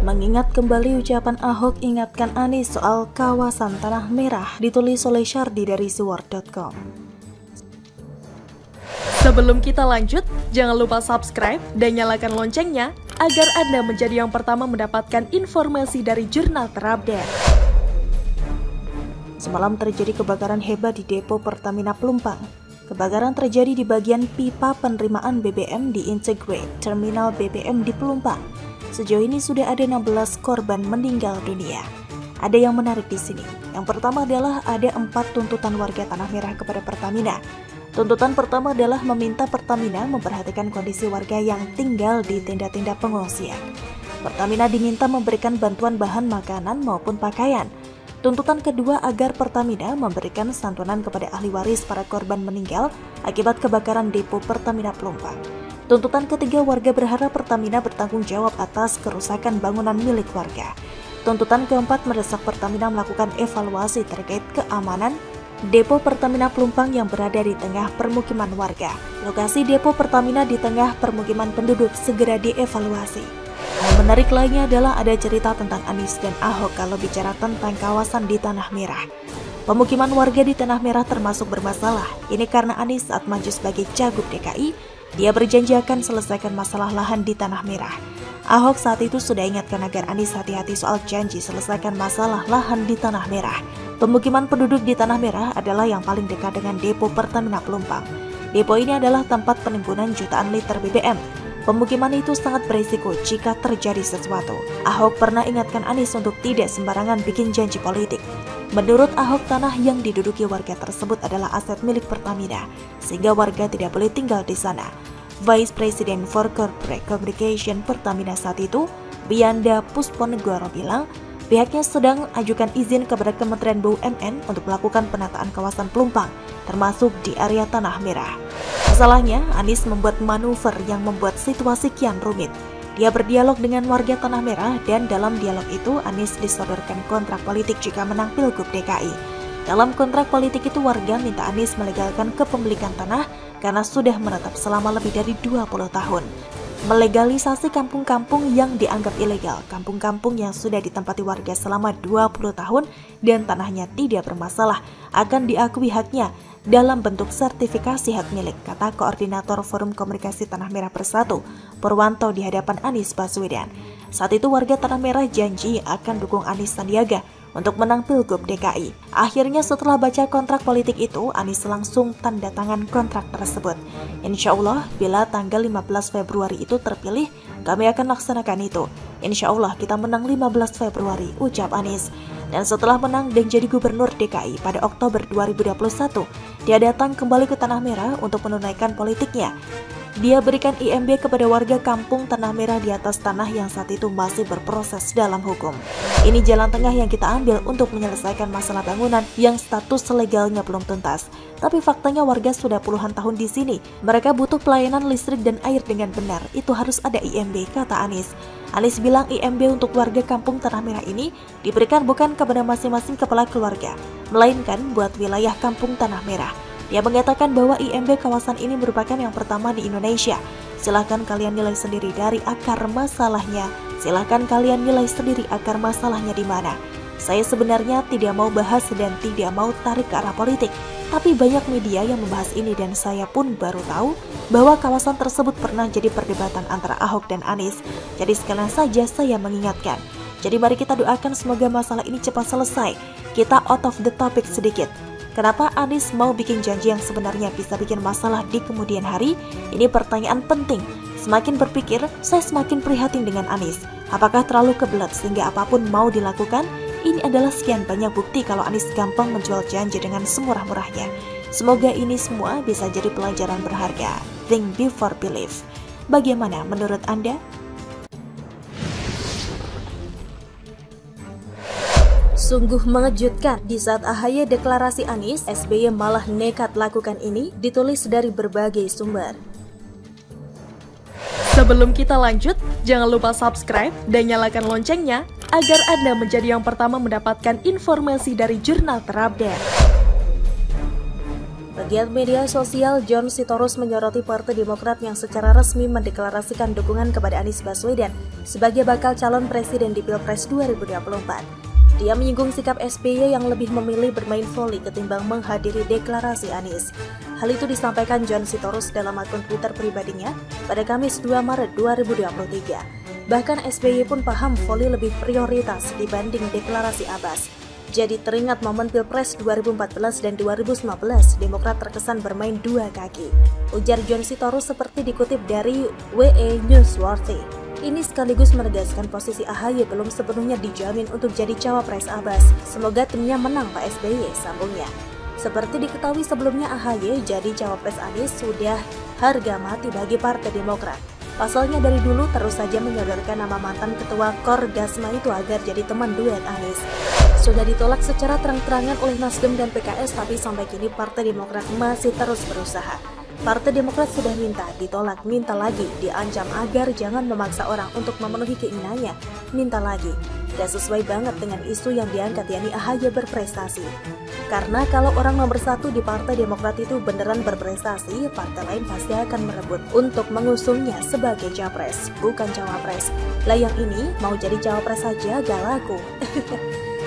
Mengingat kembali ucapan Ahok ingatkan Anies soal kawasan Tanah Merah, ditulis oleh Syardi dari siwar.com. Sebelum kita lanjut, jangan lupa subscribe dan nyalakan loncengnya agar Anda menjadi yang pertama mendapatkan informasi dari jurnal terupdate. Semalam terjadi kebakaran hebat di depo Pertamina Pelumpang. Kebakaran terjadi di bagian pipa penerimaan BBM di Integrate Terminal BBM di Pelumpang. Sejauh ini sudah ada 16 korban meninggal dunia. Ada yang menarik di sini. Yang pertama adalah ada 4 tuntutan warga Tanah Merah kepada Pertamina. Tuntutan pertama adalah meminta Pertamina memperhatikan kondisi warga yang tinggal di tenda-tenda pengungsian. Pertamina diminta memberikan bantuan bahan makanan maupun pakaian. Tuntutan kedua agar Pertamina memberikan santunan kepada ahli waris para korban meninggal akibat kebakaran depo Pertamina Pelumpang. Tuntutan ketiga, warga berharap Pertamina bertanggung jawab atas kerusakan bangunan milik warga. Tuntutan keempat, mendesak Pertamina melakukan evaluasi terkait keamanan depo Pertamina Pelumpang yang berada di tengah permukiman warga. Lokasi depo Pertamina di tengah permukiman penduduk segera dievaluasi. Hal menarik lainnya adalah ada cerita tentang Anies dan Ahok kalau bicara tentang kawasan di Tanah Merah. Pemukiman warga di Tanah Merah termasuk bermasalah. Ini karena Anies saat maju sebagai cagup DKI, dia berjanji akan selesaikan masalah lahan di Tanah Merah. Ahok saat itu sudah ingatkan agar Anies hati-hati soal janji selesaikan masalah lahan di Tanah Merah. Pemukiman penduduk di Tanah Merah adalah yang paling dekat dengan depo Pertamina Pelumpang. Depo ini adalah tempat penimbunan jutaan liter BBM. Pemukiman itu sangat berisiko jika terjadi sesuatu. Ahok pernah ingatkan Anies untuk tidak sembarangan bikin janji politik. Menurut Ahok, tanah yang diduduki warga tersebut adalah aset milik Pertamina, sehingga warga tidak boleh tinggal di sana. Vice President for Corporate Communication Pertamina saat itu, Bianda Pusponegoro bilang, pihaknya sedang ajukan izin kepada Kementerian BUMN untuk melakukan penataan kawasan Pelumpang, termasuk di area Tanah Merah. Masalahnya, Anies membuat manuver yang membuat situasi kian rumit. Dia berdialog dengan warga Tanah Merah dan dalam dialog itu Anies disodorkan kontrak politik jika menang Pilgub DKI. Dalam kontrak politik itu warga minta Anies melegalkan kepemilikan tanah karena sudah menetap selama lebih dari 20 tahun. Melegalisasi kampung-kampung yang dianggap ilegal, kampung-kampung yang sudah ditempati warga selama 20 tahun dan tanahnya tidak bermasalah akan diakui haknya dalam bentuk sertifikasi hak milik, kata Koordinator Forum Komunikasi Tanah Merah Bersatu, Purwanto di hadapan Anies Baswedan. Saat itu warga Tanah Merah janji akan dukung Anies Sandiaga untuk menang Pilgub DKI. Akhirnya setelah baca kontrak politik itu, Anies langsung tanda tangan kontrak tersebut. Insya Allah, bila tanggal 15 Februari itu terpilih, kami akan laksanakan itu. Insya Allah kita menang 15 Februari, ucap Anies. Dan setelah menang dan jadi gubernur DKI pada Oktober 2021, dia datang kembali ke Tanah Merah untuk menunaikan politiknya. Dia berikan IMB kepada warga kampung Tanah Merah di atas tanah yang saat itu masih berproses dalam hukum. Ini jalan tengah yang kita ambil untuk menyelesaikan masalah bangunan yang status legalnya belum tuntas. Tapi faktanya warga sudah puluhan tahun di sini. Mereka butuh pelayanan listrik dan air dengan benar. Itu harus ada IMB, kata Anies. Anies bilang IMB untuk warga kampung Tanah Merah ini diberikan bukan kepada masing-masing kepala keluarga, melainkan buat wilayah kampung Tanah Merah. Dia mengatakan bahwa IMB kawasan ini merupakan yang pertama di Indonesia. Silahkan kalian nilai sendiri dari akar masalahnya. Silahkan kalian nilai sendiri akar masalahnya di mana. Saya sebenarnya tidak mau bahas dan tidak mau tarik ke arah politik. Tapi banyak media yang membahas ini dan saya pun baru tahu bahwa kawasan tersebut pernah jadi perdebatan antara Ahok dan Anies. Jadi sekalian saja saya mengingatkan. Jadi mari kita doakan semoga masalah ini cepat selesai. Kita out of the topic sedikit. Kenapa Anies mau bikin janji yang sebenarnya bisa bikin masalah di kemudian hari? Ini pertanyaan penting. Semakin berpikir, saya semakin prihatin dengan Anies. Apakah terlalu kebelet sehingga apapun mau dilakukan? Ini adalah sekian banyak bukti kalau Anies gampang menjual janji dengan semurah-murahnya. Semoga ini semua bisa jadi pelajaran berharga. Think before believe. Bagaimana menurut Anda? Sungguh mengejutkan, di saat AHY deklarasi Anies, SBY malah nekat lakukan ini, ditulis dari berbagai sumber. Sebelum kita lanjut, jangan lupa subscribe dan nyalakan loncengnya agar Anda menjadi yang pertama mendapatkan informasi dari jurnal terupdate. Pegiat media sosial John Sitorus menyoroti Partai Demokrat yang secara resmi mendeklarasikan dukungan kepada Anies Baswedan sebagai bakal calon presiden di Pilpres 2024. Dia menyinggung sikap SBY yang lebih memilih bermain voli ketimbang menghadiri deklarasi Anies. Hal itu disampaikan John Sitorus dalam akun Twitter pribadinya pada Kamis 2 Maret 2023. Bahkan SBY pun paham voli lebih prioritas dibanding deklarasi Abbas. Jadi teringat momen Pilpres 2014 dan 2019, Demokrat terkesan bermain dua kaki. Ujar John Sitorus seperti dikutip dari WE Newsworthy. Ini sekaligus menegaskan posisi AHY belum sepenuhnya dijamin untuk jadi cawapres Abbas. Semoga timnya menang Pak SBY, sambungnya. Seperti diketahui sebelumnya AHY jadi cawapres Anies sudah harga mati bagi Partai Demokrat. Pasalnya dari dulu terus saja menyodorkan nama mantan ketua Korgasma itu agar jadi teman duet Anies. Sudah ditolak secara terang-terangan oleh Nasdem dan PKS, tapi sampai kini Partai Demokrat masih terus berusaha. Partai Demokrat sudah ditolak, minta lagi, diancam agar jangan memaksa orang untuk memenuhi keinginannya, minta lagi. Gak sesuai banget dengan isu yang diangkat, yakni AHY berprestasi. Karena kalau orang nomor satu di Partai Demokrat itu beneran berprestasi, partai lain pasti akan merebut untuk mengusungnya sebagai capres, bukan cawapres. Lah yang ini mau jadi cawapres saja gak laku.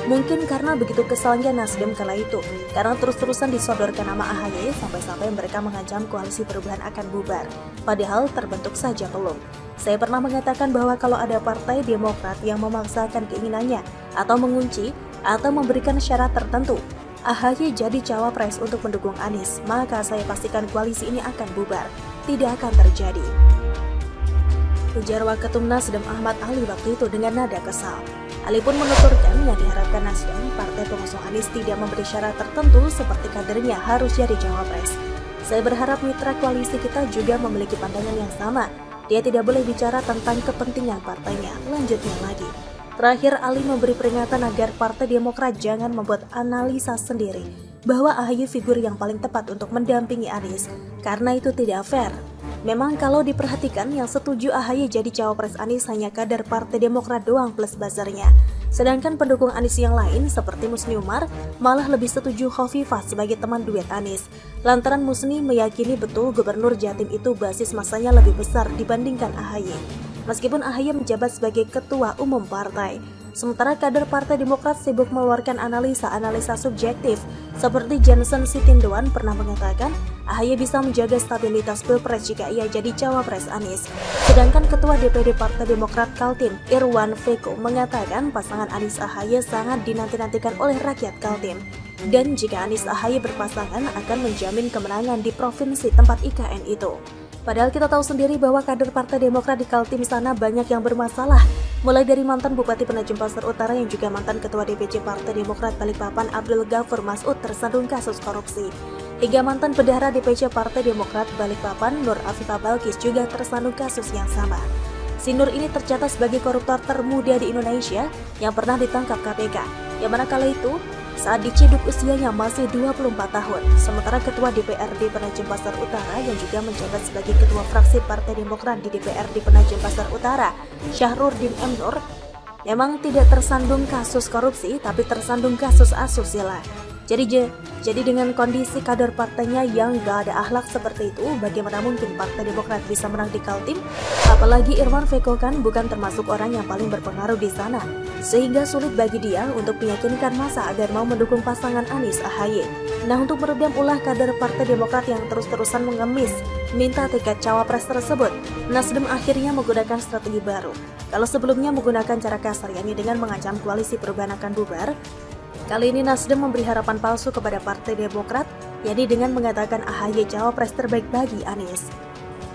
Mungkin karena begitu kesalnya Nasdem kala itu, karena terus-terusan disodorkan nama AHY sampai-sampai mereka mengancam koalisi perubahan akan bubar. Padahal terbentuk saja belum. Saya pernah mengatakan bahwa kalau ada Partai Demokrat yang memaksakan keinginannya atau mengunci atau memberikan syarat tertentu, AHY jadi cawapres untuk mendukung Anies, maka saya pastikan koalisi ini akan bubar. Tidak akan terjadi. Ujar Waketum Nasdem Ahmad Ali waktu itu dengan nada kesal. Ali pun menuturkan yang diharapkan Nasdem, partai pengusung Anies tidak memberi syarat tertentu seperti kadernya harus jadi cawapres. Saya berharap mitra koalisi kita juga memiliki pandangan yang sama. Dia tidak boleh bicara tentang kepentingan partainya. Lanjutnya lagi. Terakhir, Ali memberi peringatan agar Partai Demokrat jangan membuat analisa sendiri bahwa AHY figur yang paling tepat untuk mendampingi Anies, karena itu tidak fair. Memang kalau diperhatikan yang setuju AHY jadi cawapres Anies hanya kader Partai Demokrat doang plus buzzernya. Sedangkan pendukung Anies yang lain seperti Musni Umar malah lebih setuju Khofifah sebagai teman duet Anies. Lantaran Musni meyakini betul Gubernur Jatim itu basis masanya lebih besar dibandingkan AHY. Meskipun AHY menjabat sebagai ketua umum partai. Sementara kader Partai Demokrat sibuk mengeluarkan analisa-analisa subjektif, seperti Johnson Sitindoan pernah mengatakan AHY bisa menjaga stabilitas Pilpres jika ia jadi cawapres Anies. Sedangkan Ketua DPD Partai Demokrat Kaltim, Irwan Veko, mengatakan pasangan Anies AHY sangat dinanti-nantikan oleh rakyat Kaltim. Dan jika Anies AHY berpasangan akan menjamin kemenangan di provinsi tempat IKN itu. Padahal kita tahu sendiri bahwa kader Partai Demokrat di Kaltim sana banyak yang bermasalah. Mulai dari mantan Bupati Penajem Pasar Utara yang juga mantan Ketua DPC Partai Demokrat Balikpapan Abdul Ghafur Masud tersandung kasus korupsi. Hingga mantan Bendahara DPC Partai Demokrat Balikpapan Nur Afifah Balkis juga tersandung kasus yang sama. Si Nur ini tercatat sebagai koruptor termuda di Indonesia yang pernah ditangkap KPK. Yang mana kala itu saat diciduk usianya masih 24 tahun. Sementara Ketua DPRD Penajem Pasar Utara yang juga menjabat sebagai Ketua Fraksi Partai Demokrat di DPRD Penajem Pasar Utara, Syahrudin M. Nur, memang tidak tersandung kasus korupsi tapi tersandung kasus asusila. Jadi dengan kondisi kader partainya yang gak ada akhlak seperti itu, bagaimana mungkin Partai Demokrat bisa menang di Kaltim? Apalagi Irwan Veko kan bukan termasuk orang yang paling berpengaruh di sana, sehingga sulit bagi dia untuk meyakinkan massa agar mau mendukung pasangan Anies AHY. Nah, untuk meredam ulah kader Partai Demokrat yang terus-terusan mengemis minta tiket cawapres tersebut, Nasdem akhirnya menggunakan strategi baru. Kalau sebelumnya menggunakan cara kasar, yakni dengan mengancam koalisi perubahan akan bubar, kali ini Nasdem memberi harapan palsu kepada Partai Demokrat, yakni dengan mengatakan AHY cawapres terbaik bagi Anies.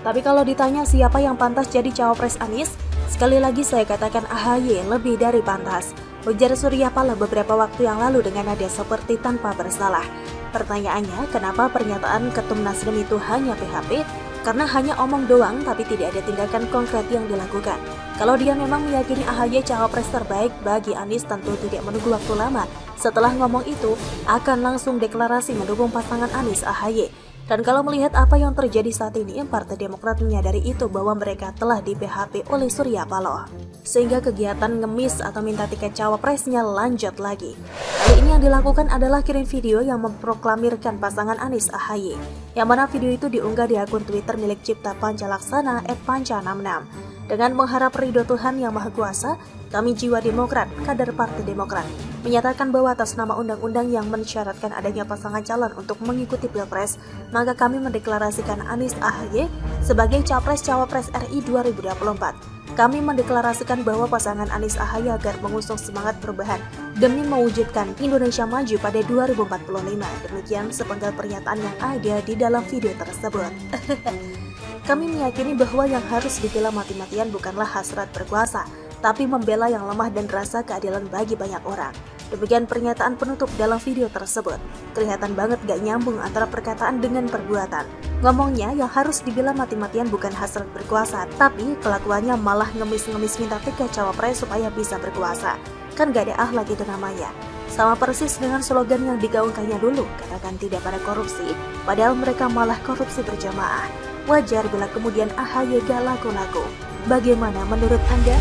Tapi kalau ditanya siapa yang pantas jadi cawapres Anies, sekali lagi saya katakan AHY lebih dari pantas. Ujar Surya Paloh beberapa waktu yang lalu dengan nada seperti tanpa bersalah. Pertanyaannya, kenapa pernyataan Ketum Nasdem itu hanya PHP? Karena hanya omong doang tapi tidak ada tindakan konkret yang dilakukan. Kalau dia memang meyakini AHY cawapres terbaik bagi Anies, tentu tidak menunggu waktu lama. Setelah ngomong itu, akan langsung deklarasi mendukung pasangan Anies AHY. Dan kalau melihat apa yang terjadi saat ini, Partai Demokrat menyadari itu bahwa mereka telah di PHP oleh Surya Paloh. Sehingga kegiatan ngemis atau minta tiket cawapresnya lanjut lagi. Kali ini yang dilakukan adalah kirim video yang memproklamirkan pasangan Anies AHY, yang mana video itu diunggah di akun Twitter milik Cipta Pancalaksana @panca66. Dengan mengharap ridho Tuhan Yang Maha Kuasa, kami Jiwa Demokrat, kader Partai Demokrat, menyatakan bahwa atas nama undang-undang yang mensyaratkan adanya pasangan calon untuk mengikuti Pilpres, maka kami mendeklarasikan Anies AHY sebagai Capres-Cawapres RI 2024. Kami mendeklarasikan bahwa pasangan Anies AHY agar mengusung semangat perubahan demi mewujudkan Indonesia maju pada 2045. Demikian sepenggal pernyataan yang ada di dalam video tersebut. Kami meyakini bahwa yang harus dibela mati-matian bukanlah hasrat berkuasa, tapi membela yang lemah dan rasa keadilan bagi banyak orang. Demikian pernyataan penutup dalam video tersebut. Kelihatan banget gak nyambung antara perkataan dengan perbuatan. Ngomongnya yang harus dibela mati-matian bukan hasrat berkuasa, tapi kelakuannya malah ngemis-ngemis minta tiket cawapres supaya bisa berkuasa. Kan gak ada akhlak itu namanya. Sama persis dengan slogan yang digaungkannya dulu, katakan tidak pada korupsi, padahal mereka malah korupsi berjamaah. Wajar bila kemudian AHY gak laku-laku. Bagaimana menurut Anda?